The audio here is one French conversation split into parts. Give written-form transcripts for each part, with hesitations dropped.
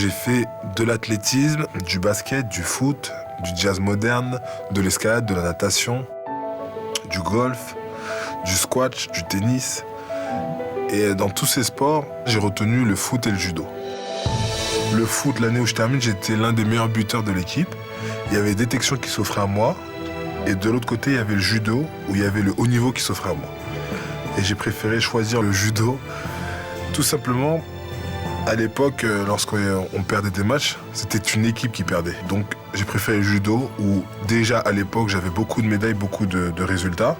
j'ai fait de l'athlétisme, du basket, du foot, du jazz moderne, de l'escalade, de la natation, du golf, du squash, du tennis. Et dans tous ces sports, j'ai retenu le foot et le judo. Le foot, l'année où je termine, j'étais l'un des meilleurs buteurs de l'équipe. Il y avait détection qui s'offrait à moi. Et de l'autre côté, il y avait le judo, où il y avait le haut niveau qui s'offrait à moi. Et j'ai préféré choisir le judo, tout simplement. À l'époque, lorsqu'on perdait des matchs, c'était une équipe qui perdait. Donc j'ai préféré le judo, où déjà à l'époque, j'avais beaucoup de médailles, beaucoup de résultats.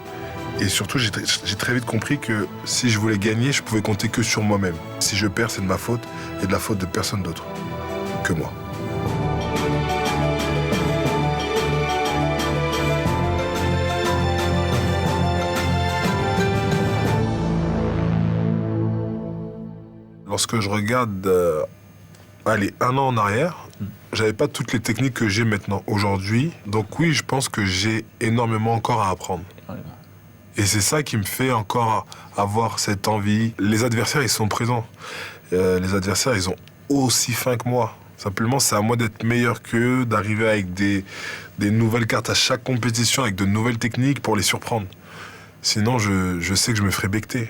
Et surtout, j'ai très vite compris que si je voulais gagner, je pouvais compter que sur moi-même. Si je perds, c'est de ma faute et de la faute de personne d'autre que moi. Lorsque je regarde, un an en arrière, j'avais pas toutes les techniques que j'ai maintenant, aujourd'hui. Donc oui, je pense que j'ai énormément encore à apprendre. Et c'est ça qui me fait encore avoir cette envie. Les adversaires, ils sont présents. Les adversaires, ils ont aussi faim que moi. Simplement, c'est à moi d'être meilleur qu'eux, d'arriver avec des nouvelles cartes à chaque compétition, avec de nouvelles techniques pour les surprendre. Sinon, je sais que je me ferai becter.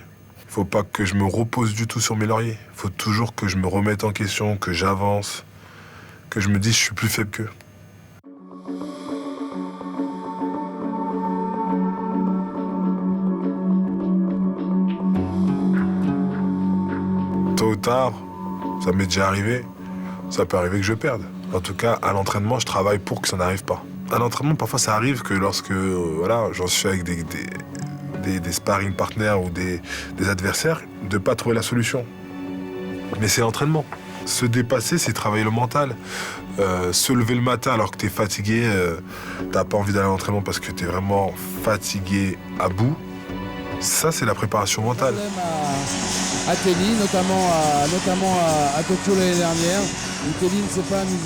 Il faut pas que je me repose du tout sur mes lauriers. Il faut toujours que je me remette en question, que j'avance, que je me dise que je suis plus faible qu'eux. Tôt ou tard, ça m'est déjà arrivé. Ça peut arriver que je perde. En tout cas, à l'entraînement, je travaille pour que ça n'arrive pas. À l'entraînement, parfois, ça arrive que lorsque j'en suis avec des sparring partners ou des adversaires, de ne pas trouver la solution. Mais c'est l'entraînement. Se dépasser, c'est travailler le mental. Se lever le matin alors que tu es fatigué, t'as pas envie d'aller à l'entraînement parce que tu es vraiment fatigué à bout. Ça, c'est la préparation mentale. À Telly, notamment à Tokyo l'année dernière, où Telly ne s'est pas amusé.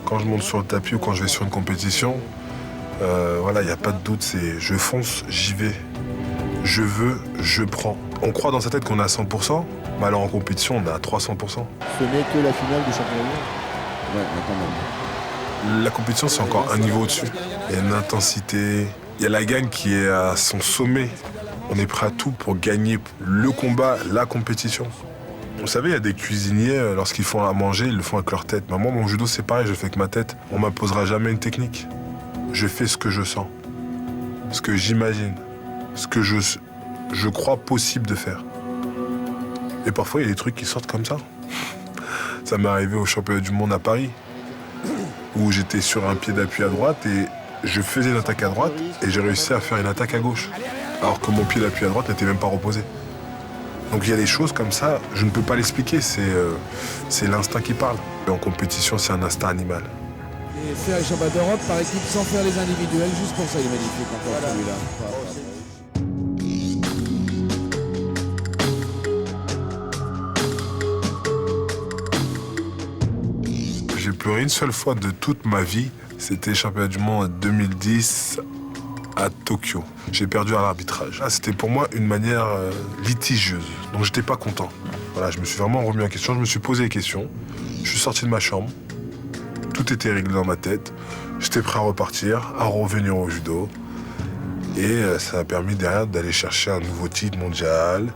Quand je monte sur le tapis ou quand je vais sur une compétition, il n'y a pas de doute, c'est je fonce, j'y vais. Je veux, je prends. On croit dans sa tête qu'on est à 100%, mais alors en compétition, on est à 300%. Ce n'est que la finale du championnat du monde. Ouais, mais quand même. La compétition, c'est encore un niveau au-dessus. Il y a une intensité, il y a la gagne qui est à son sommet. On est prêt à tout pour gagner le combat, la compétition. Vous savez, il y a des cuisiniers, lorsqu'ils font à manger, ils le font avec leur tête. Mais moi, mon judo, c'est pareil, je le fais avec ma tête. On ne m'imposera jamais une technique. Je fais ce que je sens, ce que j'imagine, ce que je crois possible de faire. Et parfois, il y a des trucs qui sortent comme ça. Ça m'est arrivé au championnat du monde à Paris, où j'étais sur un pied d'appui à droite et je faisais une attaque à droite et j'ai réussi à faire une attaque à gauche, alors que mon pied d'appui à droite n'était même pas reposé. Donc il y a des choses comme ça, je ne peux pas l'expliquer, c'est l'instinct qui parle. En compétition, c'est un instinct animal. Et faire les championnats d'Europe par équipe sans faire les individuels, juste pour ça, il est magnifique encore celui-là. J'ai pleuré une seule fois de toute ma vie, c'était le championnat du monde en 2010 à Tokyo. J'ai perdu à l'arbitrage. C'était pour moi une manière litigieuse, donc j'étais pas content. Voilà, je me suis vraiment remis en question, je me suis posé des questions. Je suis sorti de ma chambre, tout était réglé dans ma tête. J'étais prêt à repartir, à revenir au judo. Et ça m'a permis derrière d'aller chercher un nouveau titre mondial,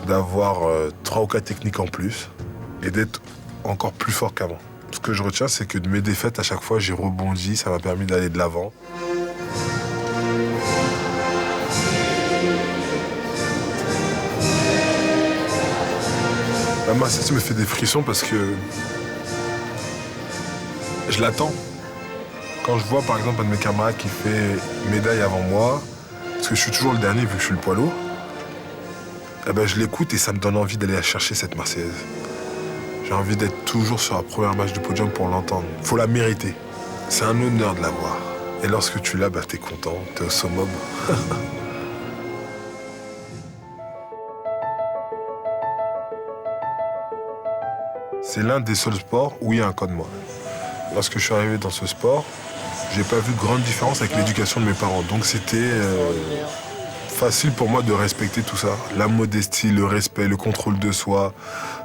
d'avoir 3 ou 4 techniques en plus et d'être encore plus fort qu'avant. Ce que je retiens, c'est que de mes défaites, à chaque fois, j'ai rebondi, ça m'a permis d'aller de l'avant. Moi, ça me fait des frissons parce que je l'attends. Quand je vois, par exemple, un de mes camarades qui fait médaille avant moi, parce que je suis toujours le dernier vu que je suis le poids lourd, je l'écoute et ça me donne envie d'aller la chercher, cette Marseillaise. J'ai envie d'être toujours sur la première marche du podium pour l'entendre. Faut la mériter. C'est un honneur de l'avoir. Et lorsque tu l'as, t'es content, t'es au summum. C'est l'un des seuls sports où il y a un code moral. Lorsque je suis arrivé dans ce sport, j'ai pas vu de grande différence avec l'éducation de mes parents. Donc c'était facile pour moi de respecter tout ça. La modestie, le respect, le contrôle de soi,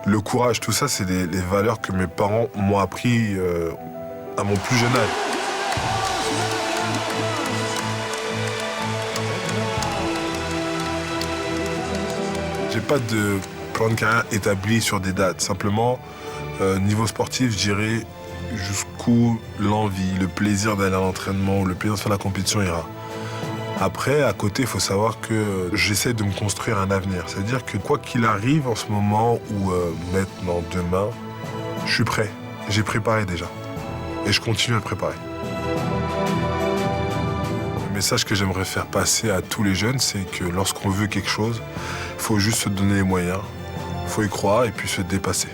le courage, tout ça, c'est les valeurs que mes parents m'ont appris à mon plus jeune âge. J'ai pas de plan de carrière établi sur des dates. Simplement, niveau sportif, je dirais jusqu'où l'envie, le plaisir d'aller à l'entraînement, le plaisir de faire la compétition ira. Après, à côté, il faut savoir que j'essaie de me construire un avenir. C'est-à-dire que quoi qu'il arrive en ce moment ou maintenant, demain, je suis prêt. J'ai préparé déjà. Et je continue à préparer. Le message que j'aimerais faire passer à tous les jeunes, c'est que lorsqu'on veut quelque chose, il faut juste se donner les moyens, il faut y croire et puis se dépasser.